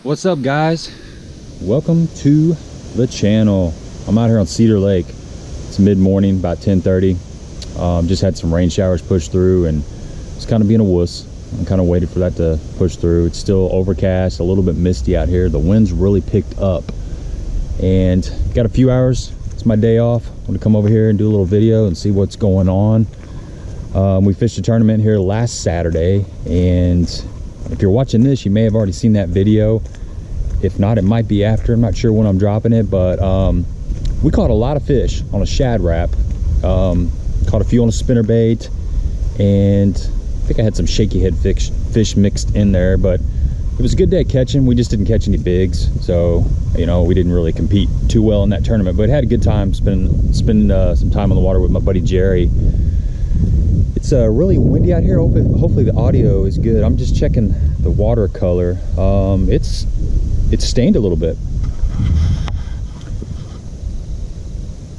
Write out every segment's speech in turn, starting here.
What's up, guys? Welcome to the channel. I'm out here on Cedar Lake. It's mid-morning, about 10:30. Just had some rain showers push through and it's kind of being a wuss. I'm kind of waiting for that to push through. It's still overcast, a little bit misty out here. The wind's really picked up and got a few hours. It's my day off. I'm gonna come over here and do a little video and see what's going on. We fished a tournament here last Saturday, and if you're watching this, you may have already seen that video. If not, it might be after. I'm not sure when I'm dropping it, but we caught a lot of fish on a shad wrap. Caught a few on a spinnerbait, and I think I had some shaky head fish mixed in there, but it was a good day catching. We just didn't catch any bigs, so you know, we didn't really compete too well in that tournament, but had a good time spending some time on the water with my buddy Jerry. It's really windy out here. Hopefully the audio is good. I'm just checking the water color. It's stained a little bit. I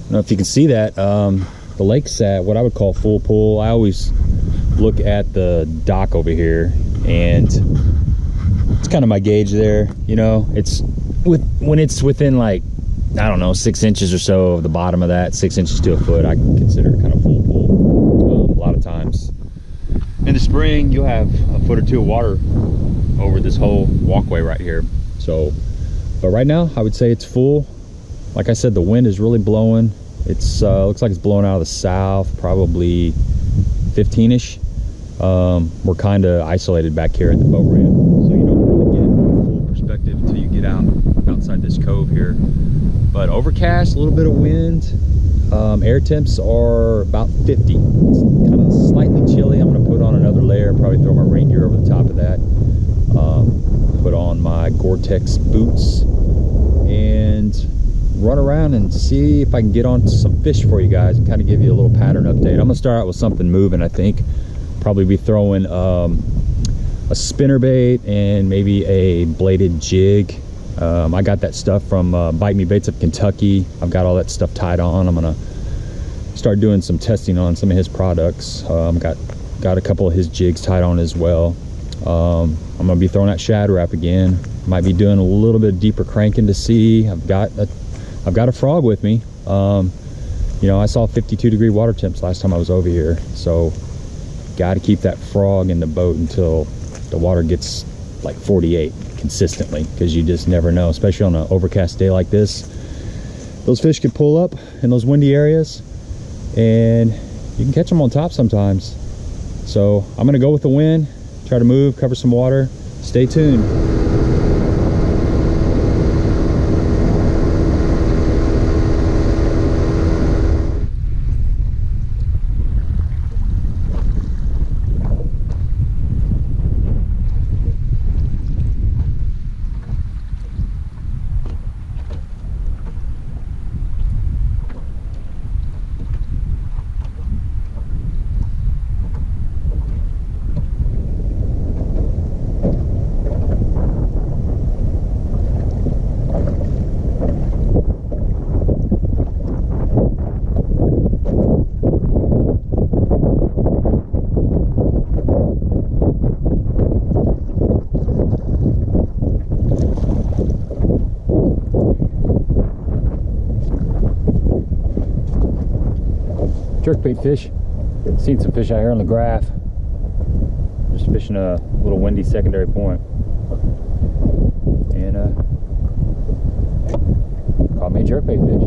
don't know if you can see that. The lake's at what I would call full pull. I always look at the dock over here, and it's kind of my gauge there. You know, when it's within, like, I don't know, 6 inches or so of the bottom of that, 6 inches to a foot, I can consider it kind of full pull. A lot of times in the spring, you'll have a foot or two of water over this whole walkway right here. So, but right now, I would say it's full. Like I said, the wind is really blowing. It's looks like it's blowing out of the south, probably 15-ish. We're kind of isolated back here at the boat ramp, so you don't really get full perspective until you get outside this cove here. But overcast, a little bit of wind. Air temps are about 50. It's kind of slightly chilly. I'm going to put on another layer, probably throw my rain gear over the top of that. Put on my Gore-Tex boots and run around and see if I can get on some fish for you guys and kind of give you a little pattern update. I'm going to start out with something moving, I think. Probably be throwing a spinnerbait and maybe a bladed jig. I got that stuff from Bite Me Baits of Kentucky. I've got all that stuff tied on. I'm gonna start doing some testing on some of his products. Got a couple of his jigs tied on as well. I'm gonna be throwing that shad wrap again. Might be doing a little bit deeper cranking to see. I've got a frog with me. You know, I saw 52-degree water temps last time I was over here, so got to keep that frog in the boat until the water gets like 48 consistently, because you just never know, especially on an overcast day like this. Those fish can pull up in those windy areas and you can catch them on top sometimes. So I'm gonna go with the wind, try to move, cover some water. Stay tuned. Jerkbait fish. Seen some fish out here on the graph. Just fishing a little windy secondary point. And caught me a jerkbait fish.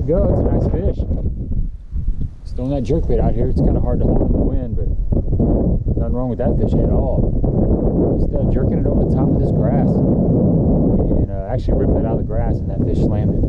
Go, it's a nice fish. Just throwing that jerkbait out here. It's kind of hard to hold in the wind, but nothing wrong with that fish at all. Just jerking it over the top of this grass, and actually ripping it out of the grass, and that fish slammed it.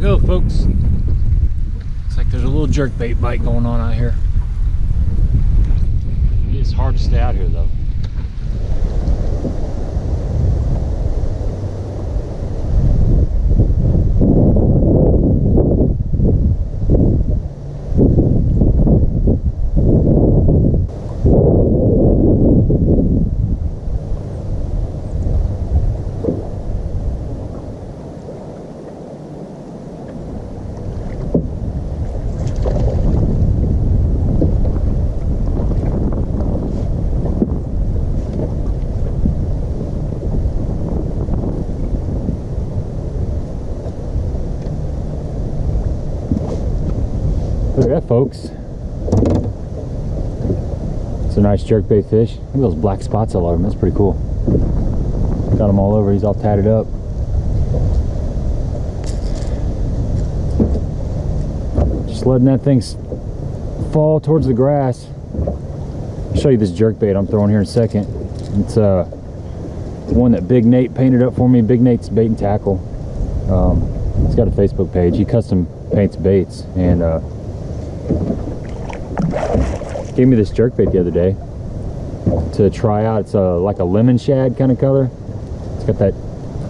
go, folks. Looks like there's a little jerkbait bite going on out here. It's hard to stay out here though. Look at that, folks. It's a nice jerkbait fish. Look at those black spots all over him. That's pretty cool. Got him all over. He's all tatted up. Just letting that thing fall towards the grass. I'll show you this jerkbait I'm throwing here in a second. It's one that Big Nate painted up for me. Big Nate's Bait and Tackle. He's got a Facebook page. He custom paints baits, and gave me this jerkbait the other day to try out. It's like a lemon shad kind of color. It's got that,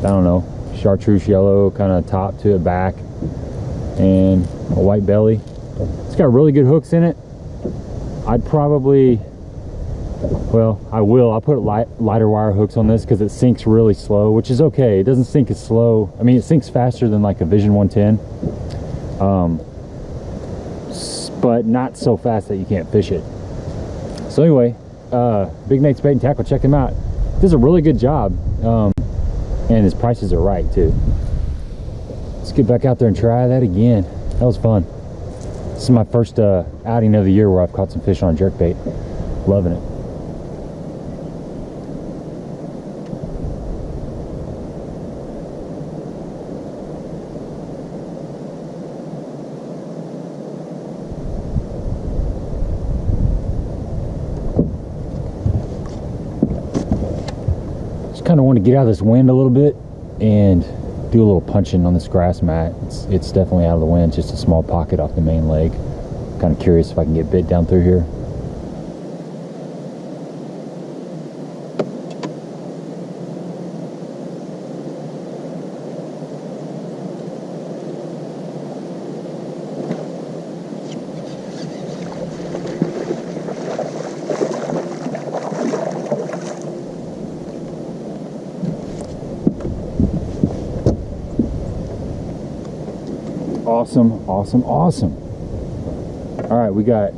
I don't know, chartreuse yellow kind of top to it, back, and a white belly. It's got really good hooks in it. I'd probably, well, I'll put lighter wire hooks on this because it sinks really slow, which is okay. It doesn't sink as slow. I mean, it sinks faster than like a Vision 110, but not so fast that you can't fish it. So anyway, Big Nate's Bait and Tackle, check him out. Does a really good job, and his prices are right too. Let's get back out there and try that again. That was fun. This is my first outing of the year where I've caught some fish on jerkbait. Loving it. Kind of want to get out of this wind a little bit and do a little punching on this grass mat. It's definitely out of the wind, just a small pocket off the main leg. Kind of curious if I can get bit down through here. Awesome, awesome, awesome. All right, we got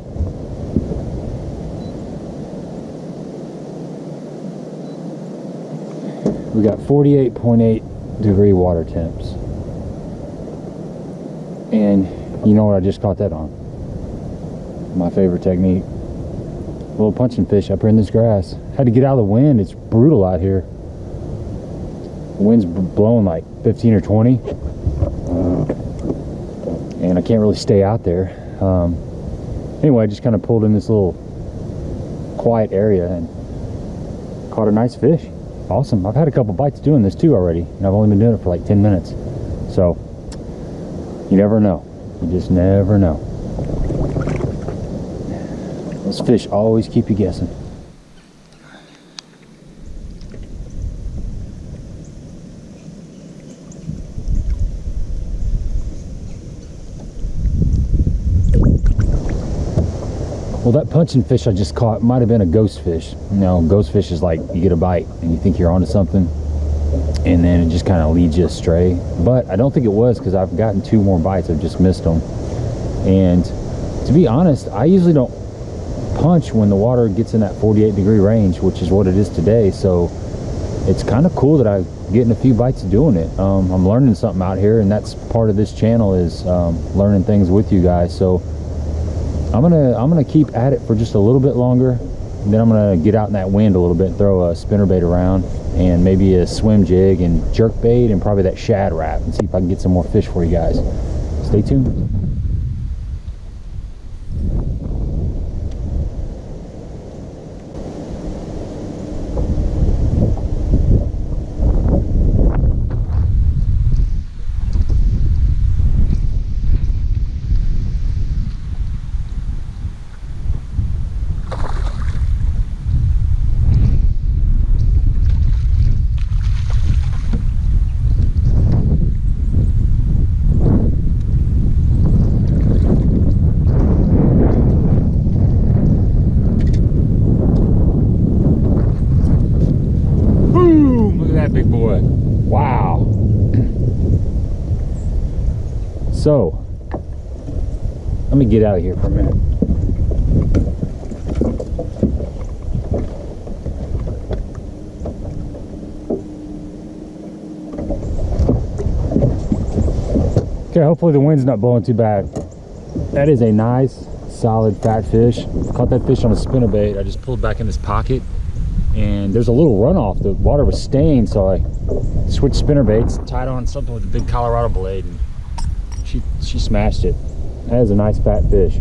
We got 48.8 degree water temps. And you know what I just caught that on? My favorite technique. A little punching fish up here in this grass. Had to get out of the wind. It's brutal out here. The wind's blowing like 15 or 20. And I can't really stay out there. Anyway, I just kind of pulled in this little quiet area and caught a nice fish. Awesome. I've had a couple bites doing this too already, and I've only been doing it for like 10 minutes. So you never know. You just never know. Those fish always keep you guessing. Well, that punching fish I just caught might have been a ghost fish. You know, ghost fish is like you get a bite and you think you're onto something, and then it just kind of leads you astray. But I don't think it was, because I've gotten 2 more bites. I've just missed them. And to be honest, I usually don't punch when the water gets in that 48 degree range, which is what it is today. So it's kind of cool that I'm getting a few bites doing it. I'm learning something out here, and that's part of this channel, is learning things with you guys. So I'm gonna keep at it for just a little bit longer, and then I'm gonna get out in that wind a little bit and throw a spinnerbait around, and maybe a swim jig and jerkbait and probably that shad wrap, and see if I can get some more fish for you guys. Stay tuned. So let me get out of here for a minute. Okay, hopefully the wind's not blowing too bad. That is a nice, solid, fat fish. Caught that fish on a spinnerbait. I just pulled back in this pocket, and there's a little runoff. The water was stained, so I switched spinnerbaits, tied on something with a big Colorado blade, and she smashed it. That is a nice, fat fish.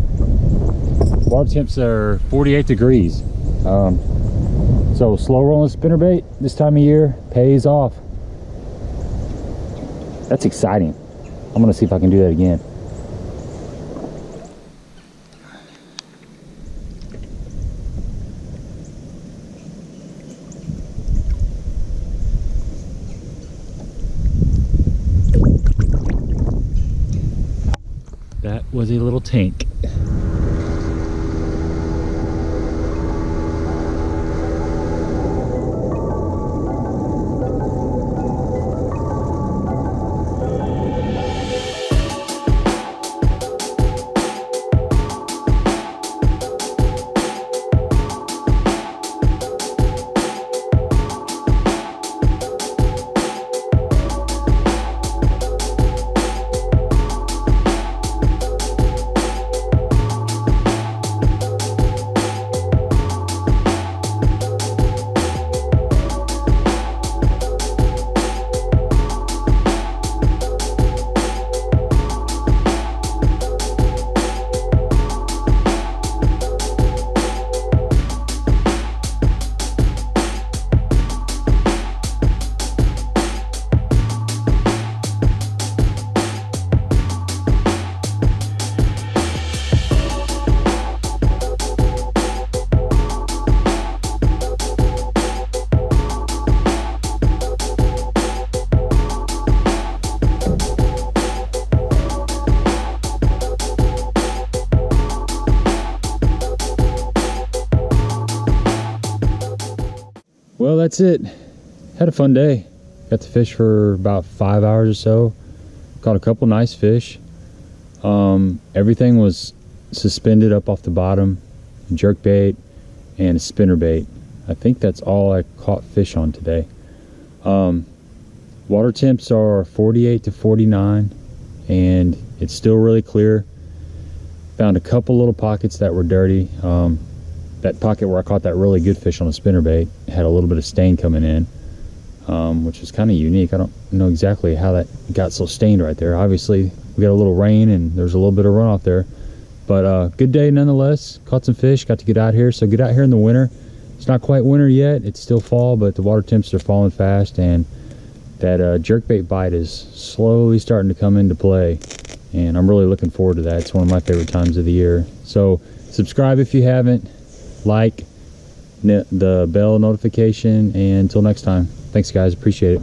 Water temps are 48 degrees. So slow rolling spinnerbait this time of year pays off. That's exciting. I'm gonna see if I can do that again. That was a little tank. Well, that's it. Had a fun day. Got to fish for about 5 hours or so. Caught a couple nice fish. Everything was suspended up off the bottom. Jerkbait and a spinnerbait. I think that's all I caught fish on today. Water temps are 48 to 49 and it's still really clear. Found a couple little pockets that were dirty. That pocket where I caught that really good fish on a spinnerbait had a little bit of stain coming in, which is kind of unique. I don't know exactly how that got so stained right there. Obviously we got a little rain and there's a little bit of runoff there, but good day nonetheless. Caught some fish, got to get out here. So get out here in the winter. It's not quite winter yet, it's still fall, but the water temps are falling fast, and that jerkbait bite is slowly starting to come into play, and I'm really looking forward to that. It's one of my favorite times of the year. So subscribe if you haven't, like the bell notification, and until next time, thanks guys, appreciate it.